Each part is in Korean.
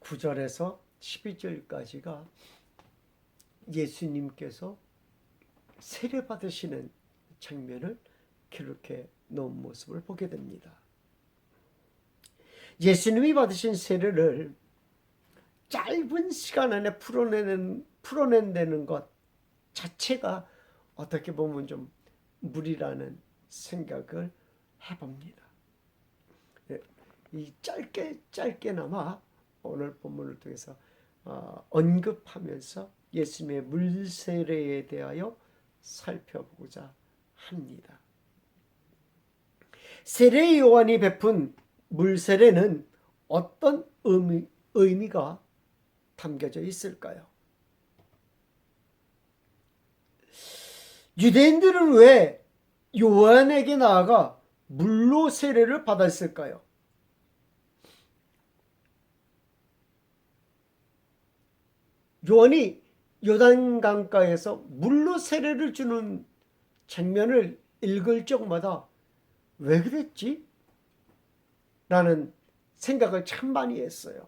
9절에서 12절까지가 예수님께서 세례 받으시는 장면을 기록해 놓은 모습을 보게 됩니다. 예수님이 받으신 세례를 짧은 시간 안에 풀어낸다는 것 자체가 어떻게 보면 좀 무리라는 생각을 해봅니다. 이 짧게나마 오늘 본문을 통해서 언급하면서 예수님의 물세례에 대하여 살펴보고자 합니다. 세례 요한이 베푼 물세례는 어떤 의미가 담겨져 있을까요? 유대인들은 왜 요한에게 나아가 물로 세례를 받았을까요? 요한이 요단강가에서 물로 세례를 주는 장면을 읽을 적마다 왜 그랬지? 라는 생각을 참 많이 했어요.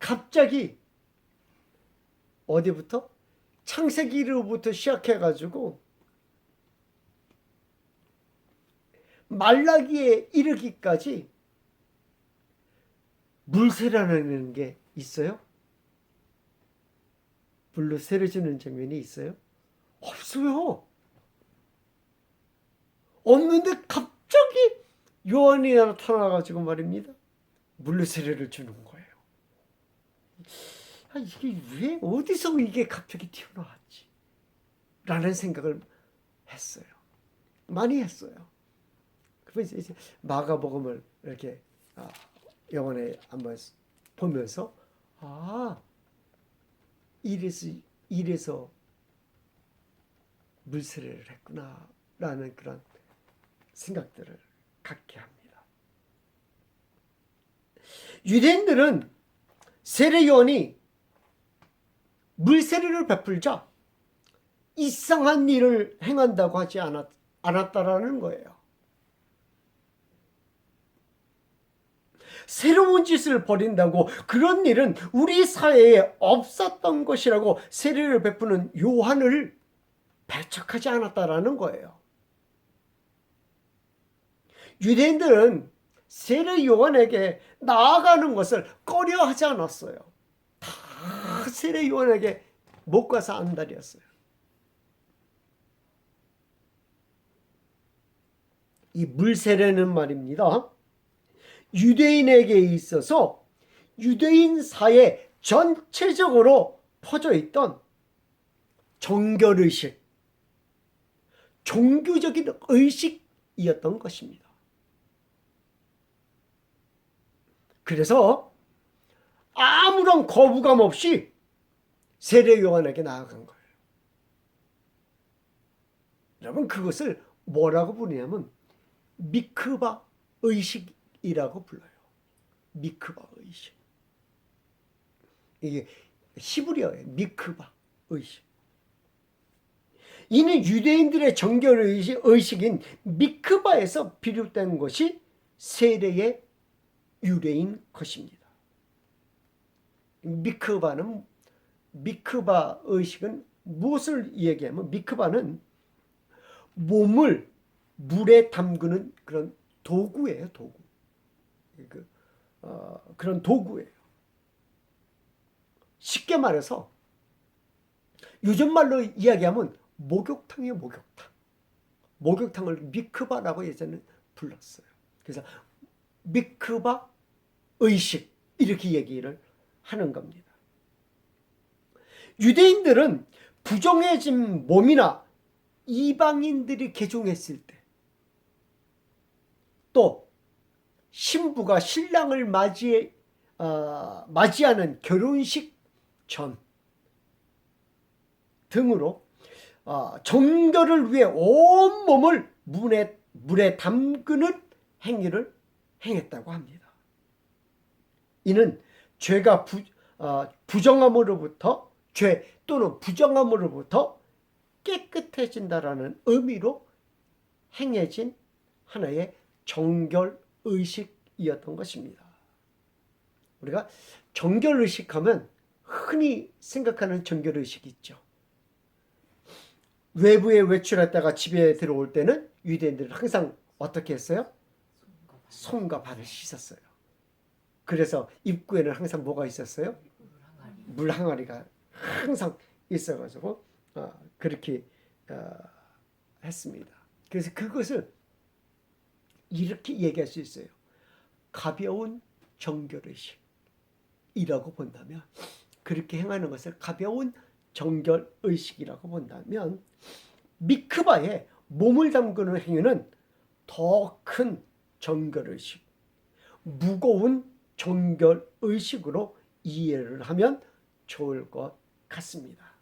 갑자기 어디부터? 창세기로부터 시작해가지고 말라기에 이르기까지 물세례라는 게 있어요? 물로 세례 주는 장면이 있어요? 없어요. 없는데 갑자기 요한이 나타나가지고 말입니다. 물로 세례를 주는 거예요. 이게 왜 어디서 이게 갑자기 튀어나왔지? 라는 생각을 했어요. 많이 했어요. 그래서 이제 마가복음을 이렇게 영원에 한번 보면서 이래서 물세례를 했구나 라는 그런 생각들을 갖게 합니다. 유대인들은 세례 요한이 물세례를 베풀자 이상한 일을 행한다고 하지 않았다라는 거예요. 새로운 짓을 벌인다고 그런 일은 우리 사회에 없었던 것이라고 세례를 베푸는 요한을 배척하지 않았다라는 거예요. 유대인들은 세례 요한에게 나아가는 것을 꺼려하지 않았어요. 다 세례 요한에게 못 가서 안달이었어요. 이 물세례는 말입니다. 유대인에게 있어서 유대인 사회 전체적으로 퍼져 있던 정결의식, 종교적인 의식이었던 것입니다. 그래서 아무런 거부감 없이 세례 요한에게 나아간 거예요. 여러분, 그것을 뭐라고 부르냐면 미크바 의식이라고 불러요. 미크바 의식. 이게 히브리어예요. 미크바 의식. 이는 유대인들의 정결 의식인 미크바에서 비롯된 것이 세례의 유래인 것입니다. 미크바 의식은 무엇을 얘기하면, 미크바는 몸을 물에 담그는 그런 도구예요. 도구. 그런 도구예요. 쉽게 말해서 요즘 말로 이야기하면 목욕탕이에요. 목욕탕. 목욕탕을 미크바라고 예전에 불렀어요. 그래서 미크바 의식 이렇게 얘기를 하는 겁니다. 유대인들은 부정해진 몸이나 이방인들이 개종했을 때, 또 신부가 신랑을 맞이하는 결혼식 전 등으로 정결을 위해 온몸을 물에 담그는 행위를 행했다고 합니다. 이는 죄가 부정함으로부터, 죄 또는 부정함으로부터 깨끗해진다라는 의미로 행해진 하나의 정결 의식이었던 것입니다. 우리가 정결의식하면 흔히 생각하는 정결의식이 있죠. 외부에 외출했다가 집에 들어올 때는 유대인들은 항상 어떻게 했어요? 손과 발을 씻었어요. 그래서 입구에는 항상 뭐가 있었어요? 물 항아리가 항상 있어가지고 그렇게 했습니다. 그래서 그것을 이렇게 얘기할 수 있어요. 가벼운 정결의식이라고 본다면, 그렇게 행하는 것을 가벼운 정결의식이라고 본다면, 미크바에 몸을 담그는 행위는 더 큰 정결의식, 무거운 정결의식으로 이해를 하면 좋을 것 같습니다.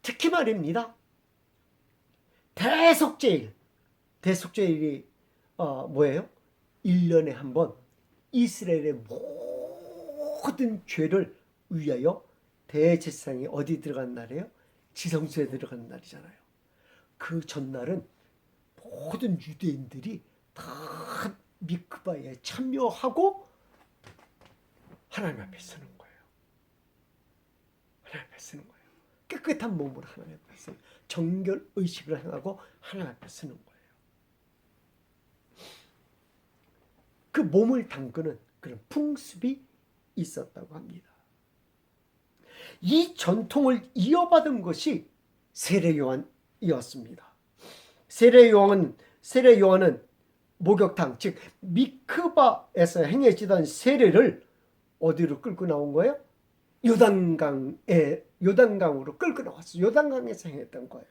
특히 말입니다. 대속죄일이 뭐예요? 1년에 한 번 이스라엘의 모든 죄를 위하여 대제사장이 어디 들어간 날이에요? 지성소에 들어간 날이잖아요. 그 전날은 모든 유대인들이 다 미크바에 참여하고 하나님 앞에 서는 거예요. 하나님 앞에 서는 거예요. 깨끗한 몸으로 하나님 앞에 서는, 정결의식을 행하고 하나님 앞에 서는 거예요. 그 몸을 담그는 그런 풍습이 있었다고 합니다. 이 전통을 이어받은 것이 세례 요한이었습니다. 세례 요한은 목욕탕, 즉 미크바에서 행해지던 세례를 어디로 끌고 나온 거예요? 요단강으로 끌고 나왔어요. 요단강에서 행했던 거예요.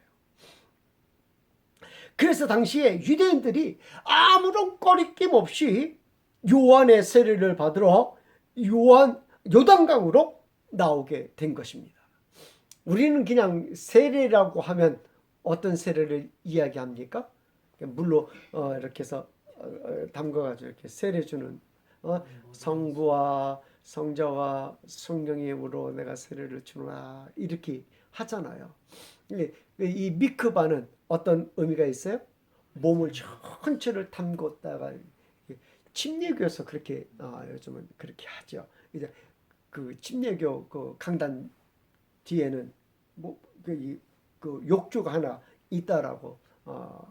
그래서 당시에 유대인들이 아무런 꺼리낌 없이 요한의 세례를 받으러 요단강으로 나오게 된 것입니다. 우리는 그냥 세례라고 하면 어떤 세례를 이야기합니까? 물로 이렇게 해서 담가가지고 이렇게 세례 주는, 성부와 성자와 성령의 이름으로 내가 세례를 주노라, 이렇게 하잖아요. 이 미크바는 어떤 의미가 있어요? 몸을 전체를 담궜다가, 침례교에서 그렇게 요즘은 그렇게 하죠. 이제 그 침례교 그 강단 뒤에는 그 욕조가 하나 있다라고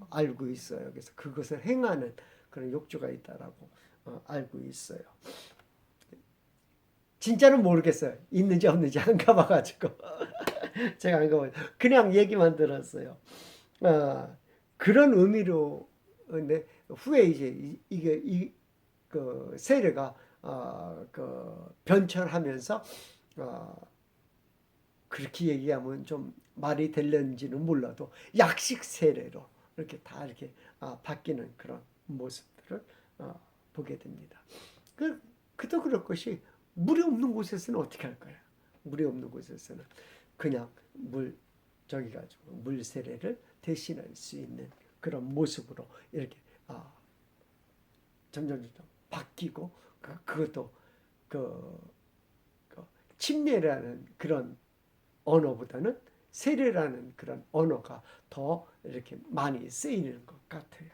알고 있어요. 그래서 그것을 행하는 그런 욕조가 있다라고 알고 있어요. 진짜는 모르겠어요. 있는지 없는지 안 가봐가지고 제가 안 가봐. 그냥 얘기만 들었어요. 그런 의미로. 근데 후에 이제 이게 그 세례가 그 변천하면서 그렇게 얘기하면 좀 말이 될는지는 몰라도 약식 세례로 이렇게 다 이렇게 바뀌는 그런 모습들을 보게 됩니다. 그도 그럴 것이, 물이 없는 곳에서는 어떻게 할 거야? 물이 없는 곳에서는 그냥 저기 가지고 물 세례를 대신할 수 있는 그런 모습으로 이렇게 점점 바뀌고, 그것도 그 침례라는 그런 언어보다는 세례라는 그런 언어가 더 이렇게 많이 쓰이는 것 같아요.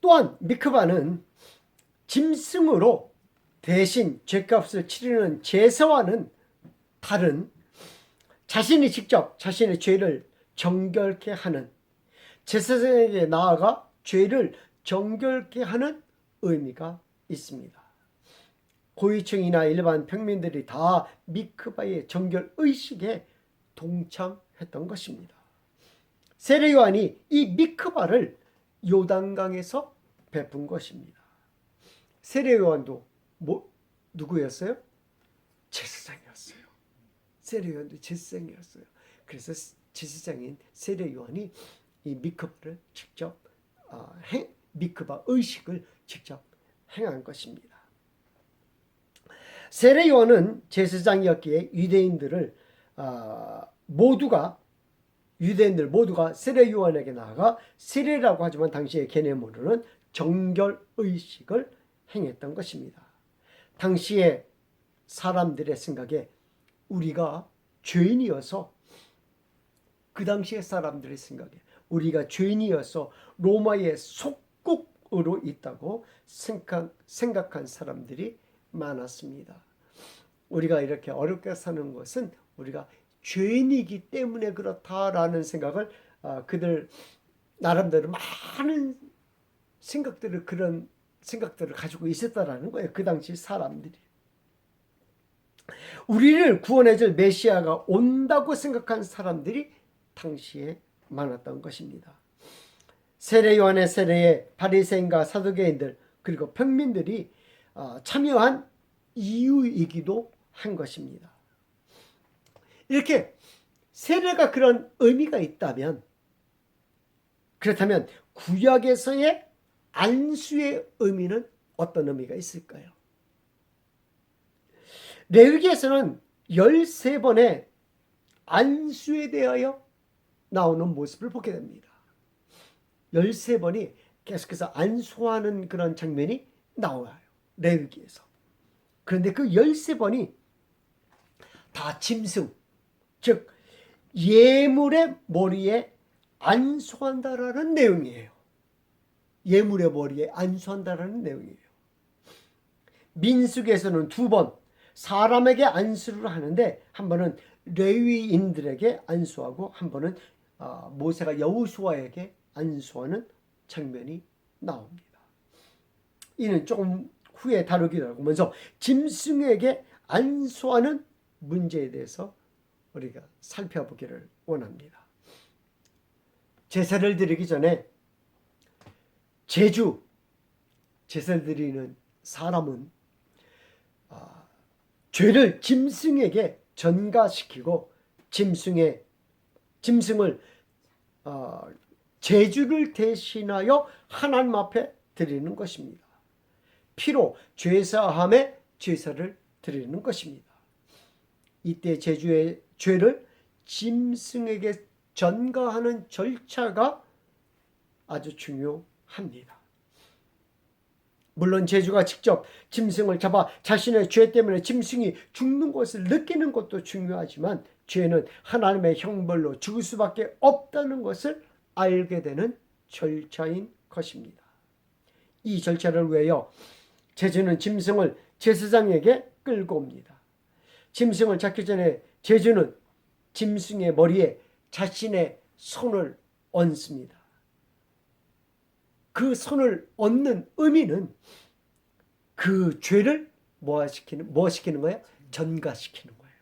또한 미크바는 짐승으로 대신 죄값을 치르는 제사와는 다른, 자신이 직접 자신의 죄를 정결케 하는, 제사장에게 나아가 죄를 정결케 하는 의미가 있습니다. 고위층이나 일반 평민들이 다 미크바의 정결의식에 동참했던 것입니다. 세례 요한이 이 미크바를 요단강에서 베푼 것입니다. 세례 요한도 누구였어요? 제사장이었어요. 세례 요한도 제사장이었어요. 그래서 제사장인 세례 요한이 이 미크바를 직접 미크바 의식을 직접 행한 것입니다. 세례 요한은 제사장이었기에 유대인들 모두가 세례 요한에게 나아가 세례라고 하지만 당시의 개념으로는 정결의식을 행했던 것입니다. 당시의 사람들의 생각에 우리가 죄인이어서, 그 당시의 사람들의 생각에 우리가 죄인이어서 로마의 속국으로 있다고 생각한 사람들이 많았습니다. 우리가 이렇게 어렵게 사는 것은 우리가 죄인이기 때문에 그렇다라는 생각을 그들 나름대로 많은 생각들을 그런 생각들을 가지고 있었다라는 거예요. 그 당시 사람들이. 우리를 구원해줄 메시아가 온다고 생각한 사람들이 당시에 많았던 것입니다. 세례 요한의 세례에 바리새인과 사두개인들 그리고 평민들이 참여한 이유이기도 한 것입니다. 이렇게 세례가 그런 의미가 있다면, 그렇다면 구약에서의 안수의 의미는 어떤 의미가 있을까요? 레위기에서는 13번의 안수에 대하여 나오는 모습을 보게 됩니다. 13번이 계속해서 안수하는 그런 장면이 나와요. 레위기에서. 그런데 그 13번이 다 짐승, 즉 예물의 머리에 안수한다라는 내용이에요. 예물의 머리에 안수한다라는 내용이에요. 민수기에서는 2번 사람에게 안수를 하는데, 한 번은 레위인들에게 안수하고 한 번은 모세가 여호수아에게 안수하는 장면이 나옵니다. 이는 조금 후에 다루기로 하고, 먼저 짐승에게 안수하는 문제에 대해서 우리가 살펴보기를 원합니다. 제사를 드리기 전에 제사를 드리는 사람은 죄를 짐승에게 전가시키고 짐승을 제주를 대신하여 하나님 앞에 드리는 것입니다. 피로 죄사함의 제사를 드리는 것입니다. 이때 제주의 죄를 짐승에게 전가하는 절차가 아주 중요합니다. 물론 제주가 직접 짐승을 잡아 자신의 죄 때문에 짐승이 죽는 것을 느끼는 것도 중요하지만, 죄는 하나님의 형벌로 죽을 수밖에 없다는 것을 알게 되는 절차인 것입니다. 이 절차를 위하여 제주는 짐승을 제사장에게 끌고 옵니다. 짐승을 잡기 전에 제주는 짐승의 머리에 자신의 손을 얹습니다. 그 손을 얹는 의미는 그 죄를 뭐 시키는 거예요? 전가시키는 거예요.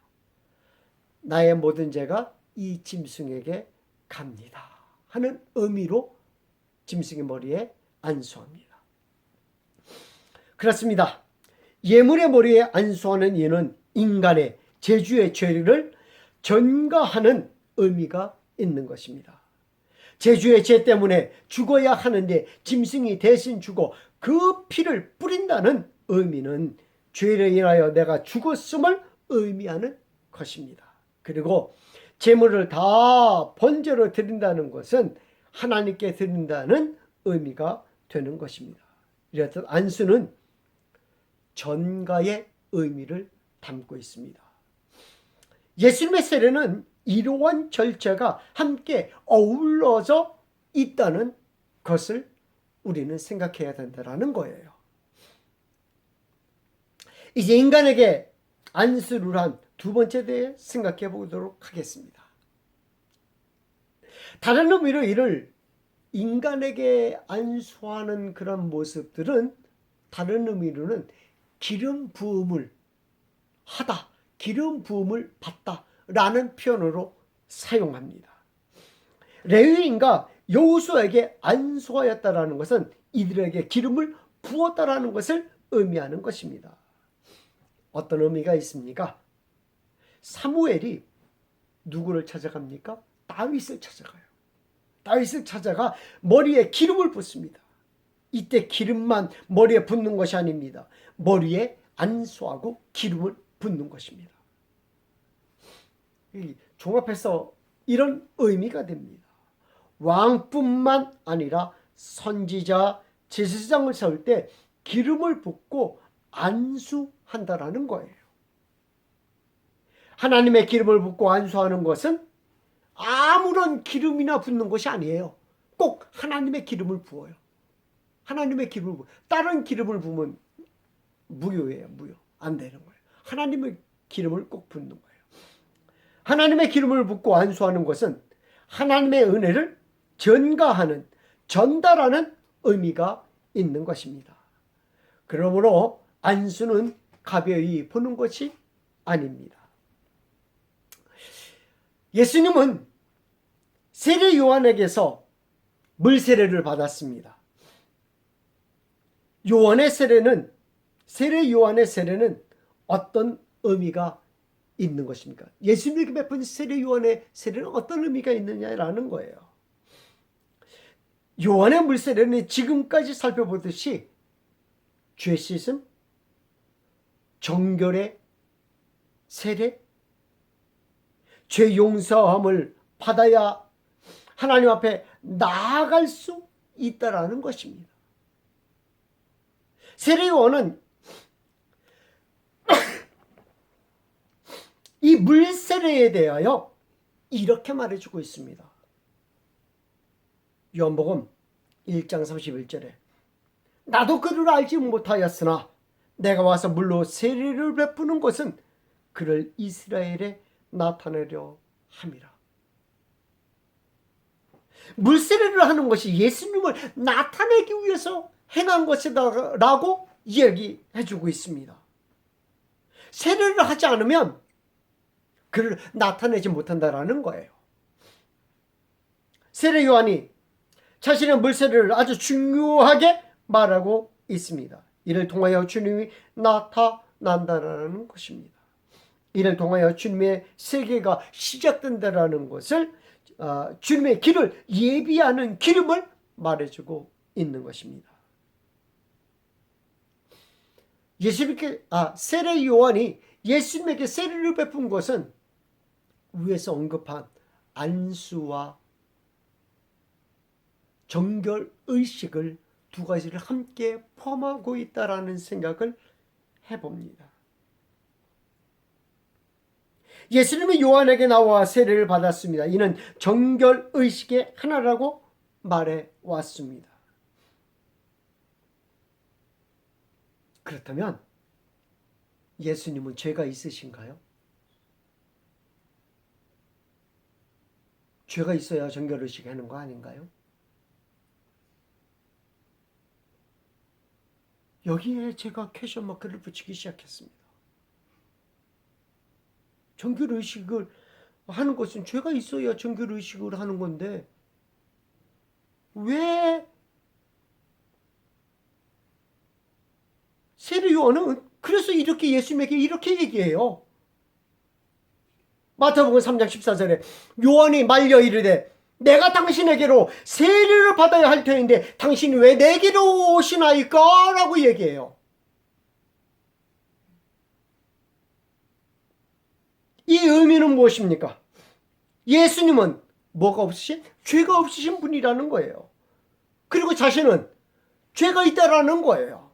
나의 모든 죄가 이 짐승에게 갑니다 하는 의미로 짐승의 머리에 안수합니다. 그렇습니다. 예물의 머리에 안수하는 이는 인간의 제주의 죄를 전가하는 의미가 있는 것입니다. 제주의 죄 때문에 죽어야 하는데 짐승이 대신 죽어 그 피를 뿌린다는 의미는 죄를 인하여 내가 죽었음을 의미하는 것입니다. 그리고 제물을 다 번제로 드린다는 것은 하나님께 드린다는 의미가 되는 것입니다. 이렇듯 안수는 전가의 의미를 담고 있습니다. 예수님의 세례는 이러한 절차가 함께 어우러져 있다는 것을 우리는 생각해야 된다는 거예요. 이제 인간에게 안수를 한 두 번째 대해 생각해 보도록 하겠습니다. 다른 의미로 이를 인간에게 안수하는 그런 모습들은 다른 의미로는 기름 부음을 하다, 기름 부음을 받다 라는 표현으로 사용합니다. 레위인과 여호수아에게 안수하였다라는 것은 이들에게 기름을 부었다라는 것을 의미하는 것입니다. 어떤 의미가 있습니까? 사무엘이 누구를 찾아갑니까? 다윗을 찾아가요. 다윗을 찾아가 머리에 기름을 붓습니다. 이때 기름만 머리에 붓는 것이 아닙니다. 머리에 안수하고 기름을 붓는 것입니다. 종합해서 이런 의미가 됩니다. 왕뿐만 아니라 선지자, 제사장을 세울 때 기름을 붓고 안수한다라는 거예요. 하나님의 기름을 붓고 안수하는 것은 아무런 기름이나 붓는 것이 아니에요. 꼭 하나님의 기름을 부어요. 하나님의 기름을 부어. 다른 기름을 부으면 무효예요. 무효. 안 되는 거예요. 하나님의 기름을 꼭 붓는 거예요. 하나님의 기름을 붓고 안수하는 것은 하나님의 은혜를 전가하는, 전달하는 의미가 있는 것입니다. 그러므로 안수는 가벼이 보는 것이 아닙니다. 예수님은 세례 요한에게서 물세례를 받았습니다. 세례 요한의 세례는 어떤 의미가 있는 것입니까? 예수님에게 베푼 세례 요한의 세례는 어떤 의미가 있느냐라는 거예요. 요한의 물세례는 지금까지 살펴보듯이 죄 씻음, 정결의 세례, 죄 용서함을 받아야 하나님 앞에 나아갈 수 있다라는 것입니다. 세례 요한은 이 물세례에 대하여 이렇게 말해주고 있습니다. 요한복음 1장 31절에 나도 그를 알지 못하였으나 내가 와서 물로 세례를 베푸는 것은 그를 이스라엘에 나타내려 함이라. 물세례를 하는 것이 예수님을 나타내기 위해서 행한 것이다라고 이야기해주고 있습니다. 세례를 하지 않으면 그를 나타내지 못한다라는 거예요. 세례 요한이 자신의 물세례를 아주 중요하게 말하고 있습니다. 이를 통하여 주님이 나타난다라는 것입니다. 이를 통하여 주님의 세계가 시작된다라는 것을 주님의 길을 예비하는 기름을 말해주고 있는 것입니다. 세례 요한이 예수님에게 세례를 베푼 것은 위에서 언급한 안수와 정결 의식을 두 가지를 함께 포함하고 있다라는 생각을 해봅니다. 예수님은 요한에게 나와 세례를 받았습니다. 이는 정결 의식의 하나라고 말해 왔습니다. 그렇다면 예수님은 죄가 있으신가요? 죄가 있어야 정결 의식 하는 거 아닌가요? 여기에 제가 퀘션 마크를 붙이기 시작했습니다. 정결 의식을 하는 것은 죄가 있어야 정결 의식을 하는 건데 왜 세례 요한은 그래서 이렇게 예수님에게 이렇게 얘기해요. 마태복음 3장 14절에 요한이 말려 이르되 내가 당신에게로 세례를 받아야 할 터인데 당신이 왜 내게로 오시나이까? 라고 얘기해요. 이 의미는 무엇입니까? 예수님은 뭐가 없으신? 죄가 없으신 분이라는 거예요. 그리고 자신은 죄가 있다라는 거예요.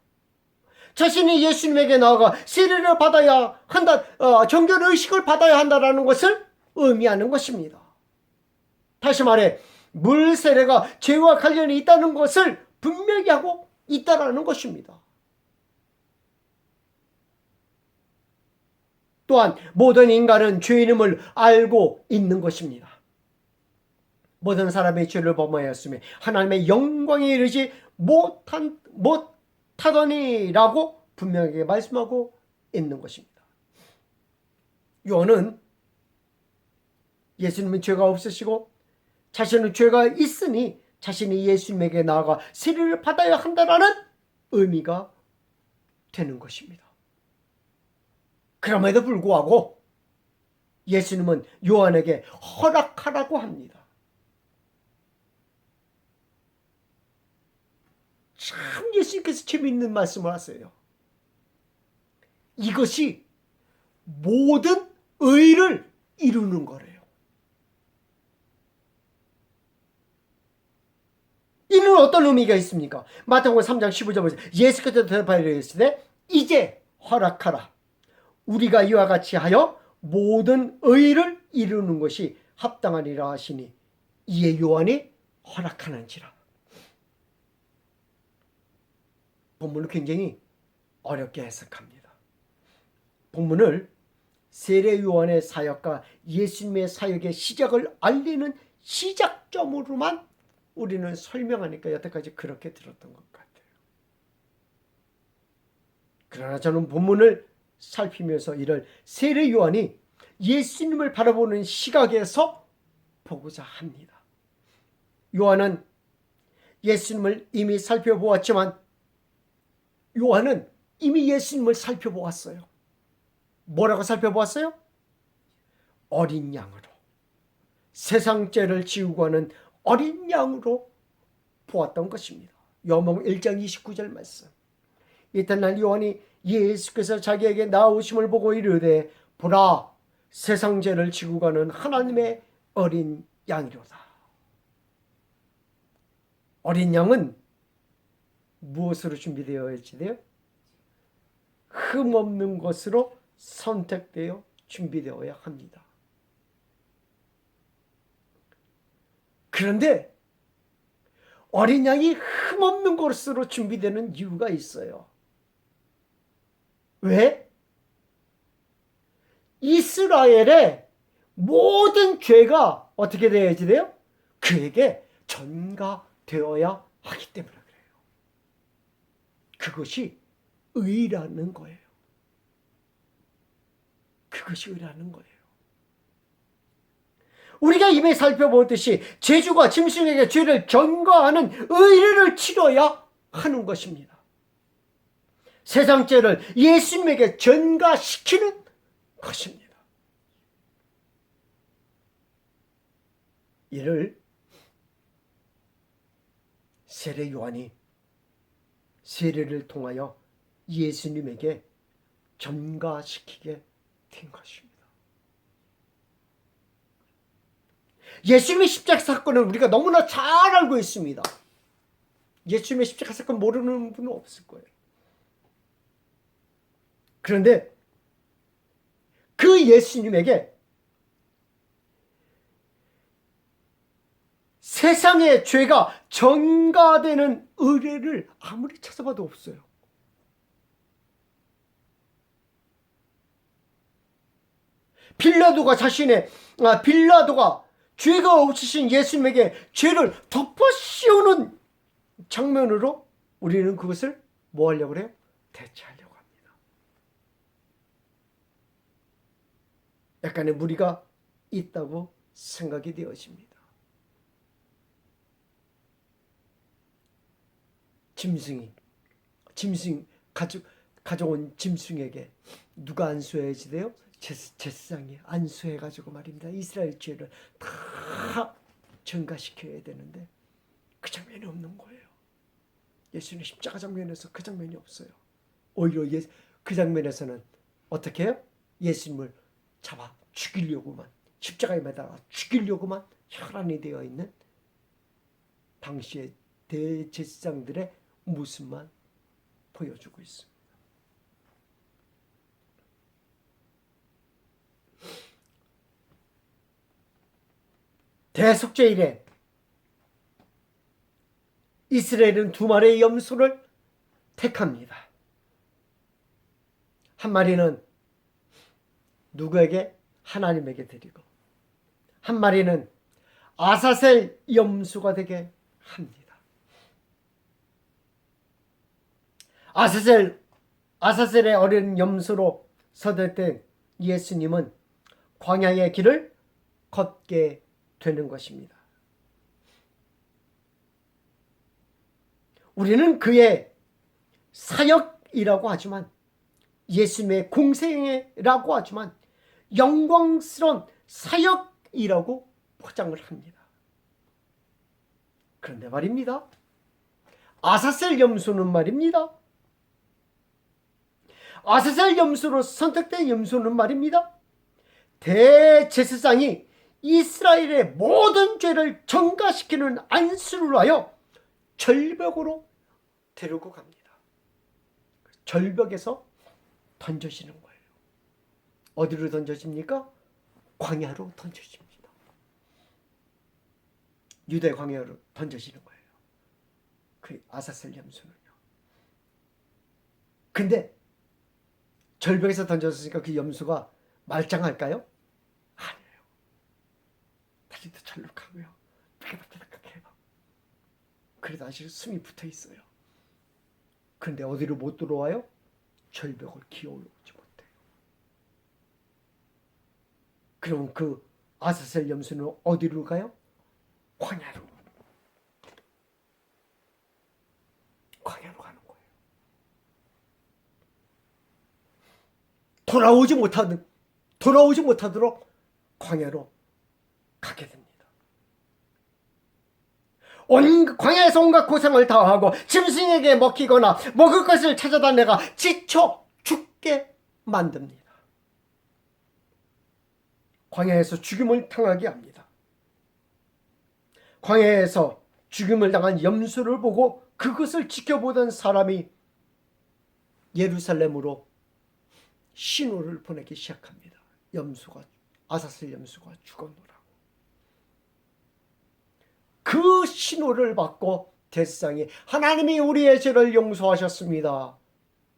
자신이 예수님에게 나아가 세례를 받아야 한다, 정결 의식을 받아야 한다라는 것을 의미하는 것입니다. 다시 말해 물 세례가 죄와 관련이 있다는 것을 분명히 하고 있다라는 것입니다. 또한 모든 인간은 죄인임을 알고 있는 것입니다. 모든 사람의 죄를 범하였으며 하나님의 영광에 이르지 못하더니라고 분명하게 말씀하고 있는 것입니다. 요한은 예수님은 죄가 없으시고 자신은 죄가 있으니 자신이 예수님에게 나아가 세례를 받아야 한다라는 의미가 되는 것입니다. 그럼에도 불구하고 예수님은 요한에게 허락하라고 합니다. 참 예수님께서 재미있는 말씀을 하세요. 이것이 모든 의를 이루는 거래요. 이는 어떤 의미가 있습니까? 마태복음 3장 15절에 예수께서 대답하여 이르시되 이제 허락하라. 우리가 이와 같이 하여 모든 의를 이루는 것이 합당하니라 하시니 이에 요한이 허락하는지라. 본문을 굉장히 어렵게 해석합니다. 본문을 세례 요한의 사역과 예수님의 사역의 시작을 알리는 시작점으로만 우리는 설명하니까 여태까지 그렇게 들었던 것 같아요. 그러나 저는 본문을 살피면서 이를 세례 요한이 예수님을 바라보는 시각에서 보고자 합니다. 요한은 예수님을 이미 살펴보았지만 요한은 이미 예수님을 살펴보았어요. 뭐라고 살펴보았어요? 어린 양으로, 세상 죄를 지우고 하는 어린 양으로 보았던 것입니다. 요한복음 1장 29절 말씀. 이튿날 요한이 예수께서 자기에게 나오심을 보고 이르되 보라, 세상 죄를 지고 가는 하나님의 어린 양이로다. 어린 양은 무엇으로 준비되어 있지요? 흠없는 것으로 선택되어 준비되어야 합니다. 그런데 어린 양이 흠없는 것으로 준비되는 이유가 있어요. 왜? 이스라엘의 모든 죄가 어떻게 되어야지 돼요? 그에게 전가되어야 하기 때문에 그래요. 그것이 의라는 거예요. 그것이 의라는 거예요. 우리가 이미 살펴보듯이 제주가 짐승에게 죄를 전가하는 의례를 치러야 하는 것입니다. 세상 죄를 예수님에게 전가시키는 것입니다. 이를 세례 요한이 세례를 통하여 예수님에게 전가시키게 된 것입니다. 예수님의 십자가 사건은 우리가 너무나 잘 알고 있습니다. 예수님의 십자가 사건 모르는 분은 없을 거예요. 그런데 그 예수님에게 세상의 죄가 전가되는 의례를 아무리 찾아봐도 없어요. 빌라도가 죄가 없으신 예수님에게 죄를 덮어 씌우는 장면으로 우리는 그것을 뭐 하려고 그래요? 대체하려고 합니다. 약간의 무리가 있다고 생각이 되어집니다. 가져온 짐승에게 누가 안수해야지 돼요? 제사장이 안수해가지고 말입니다. 이스라엘 죄를 다 전가시켜야 되는데 그 장면이 없는 거예요. 예수님의 십자가 장면에서 그 장면이 없어요. 오히려 그 장면에서는 어떻게 해요? 예수님을 잡아 죽이려고만, 십자가에 매달아 죽이려고만 혈안이 되어 있는 당시의 대제사장들의 모습만 보여주고 있습니다. 대속죄 이래 이스라엘은 두 마리의 염소를 택합니다. 한 마리는 누구에게? 하나님에게 드리고, 한 마리는 아사셀 염소가 되게 합니다. 아사셀의 어린 염소로 서됐던 예수님은 광야의 길을 걷게 되는 것입니다. 우리는 그의 사역이라고 하지만, 예수님의 공생애라고 하지만 영광스러운 사역이라고 포장을 합니다. 그런데 말입니다, 아사셀 염소는 말입니다, 아사셀 염소로 선택된 염소는 말입니다, 대제사장이 이스라엘의 모든 죄를 전가시키는 안수를 하여 절벽으로 데리고 갑니다. 절벽에서 던져지는 거예요. 어디로 던져집니까? 광야로 던져집니다. 유대 광야로 던져지는 거예요. 그 아사셀 염소는요. 근데 절벽에서 던졌으니까 그 염소가 말짱할까요? 아니에요. 다리도 철룩하고요. 삐까삐까해요. 그래도 아직 숨이 붙어 있어요. 근데 어디로 못 들어와요? 절벽을 기어오지 못해요. 그럼 그 아사셀 염소는 어디로 가요? 광야로. 광야로 가는 거예요. 돌아오지 못하도록 광야로 가게 됩니다. 광야에서 온갖 고생을 다하고 짐승에게 먹히거나 먹을 것을 찾아다내가 지쳐 죽게 만듭니다. 광야에서 죽임을 당하게 합니다. 광야에서 죽임을 당한 염소를 보고 그것을 지켜보던 사람이 예루살렘으로 신호를 보내기 시작합니다. 아사셀 염소가 죽었노라고. 그 신호를 받고 대제사장이 하나님이 우리의 죄를 용서하셨습니다.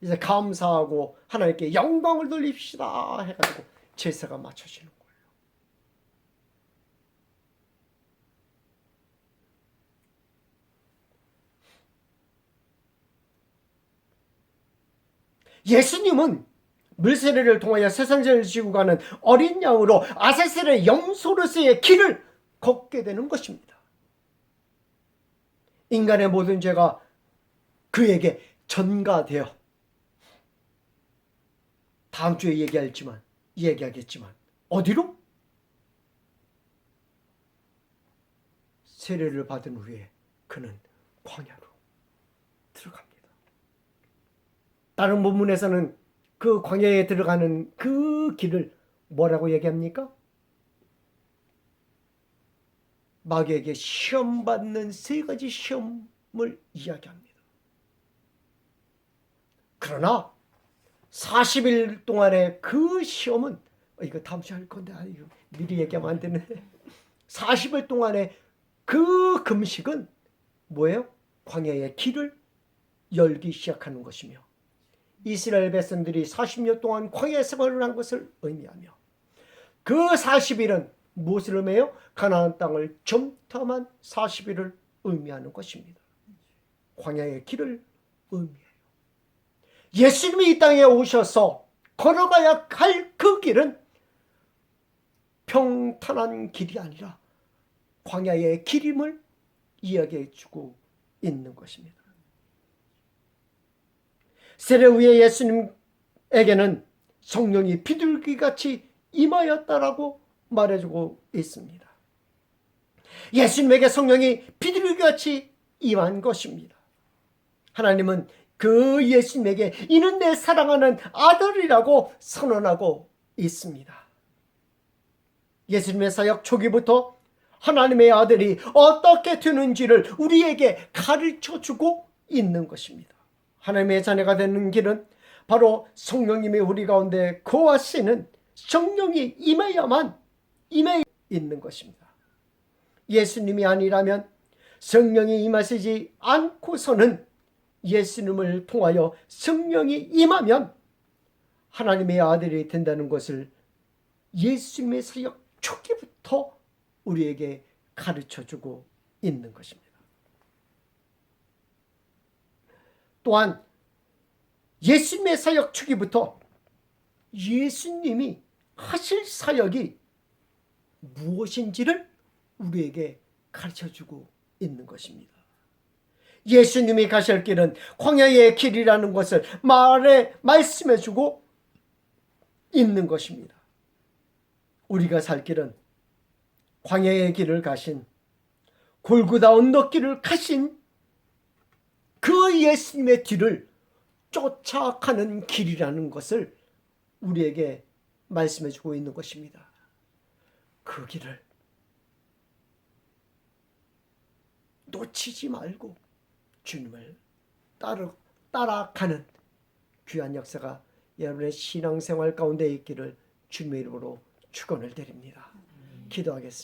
이제 감사하고 하나님께 영광을 돌립시다 해가지고 제사가 마쳐지는 거예요. 예수님은 물세례를 통하여 세상죄를 지고 가는 어린 양으로 아사셀의 염소로서의 길을 걷게 되는 것입니다. 인간의 모든 죄가 그에게 전가되어 다음 주에 얘기하겠지만 어디로? 세례를 받은 후에 그는 광야로 들어갑니다. 다른 본문에서는 그 광야에 들어가는 그 길을 뭐라고 얘기합니까? 마귀에게 시험받는 3가지 시험을 이야기합니다. 그러나 40일 동안의 그 시험은 이거 다음 주에 할 건데 이거 미리 얘기하면 안 되네. 40일 동안의 그 금식은 뭐예요? 광야의 길을 열기 시작하는 것이며 이스라엘 백성들이 40년 동안 광야 생활을 한 것을 의미하며 그 40일은 무엇을 의미해요? 가나안 땅을 정탐한 40일을 의미하는 것입니다. 광야의 길을 의미해요. 예수님이 이 땅에 오셔서 걸어가야 할 그 길은 평탄한 길이 아니라 광야의 길임을 이야기해 주고 있는 것입니다. 세례 후에 예수님에게는 성령이 비둘기같이 임하였다라고 말해주고 있습니다. 예수님에게 성령이 비둘기같이 임한 것입니다. 하나님은 그 예수님에게 이는 내 사랑하는 아들이라고 선언하고 있습니다. 예수님의 사역 초기부터 하나님의 아들이 어떻게 되는지를 우리에게 가르쳐주고 있는 것입니다. 하나님의 자녀가 되는 길은 바로 성령님이 우리 가운데 거하시는 성령이 임해야만 임해 있는 것입니다. 예수님이 아니라면 성령이 임하시지 않고서는 예수님을 통하여 성령이 임하면 하나님의 아들이 된다는 것을 예수님의 사역 초기부터 우리에게 가르쳐주고 있는 것입니다. 또한 예수님의 사역 초기부터 예수님이 하실 사역이 무엇인지를 우리에게 가르쳐주고 있는 것입니다. 예수님이 가실 길은 광야의 길이라는 것을 말씀해주고 있는 것입니다. 우리가 살 길은 광야의 길을 가신 골고다 언덕길을 가신 그 예수님의 뒤를 쫓아가는 길이라는 것을 우리에게 말씀해주고 있는 것입니다. 그 길을 놓치지 말고 주님을 따라가는 귀한 역사가 여러분의 신앙생활 가운데 있기를 주님의 이름으로 축원을 드립니다. 기도하겠습니다.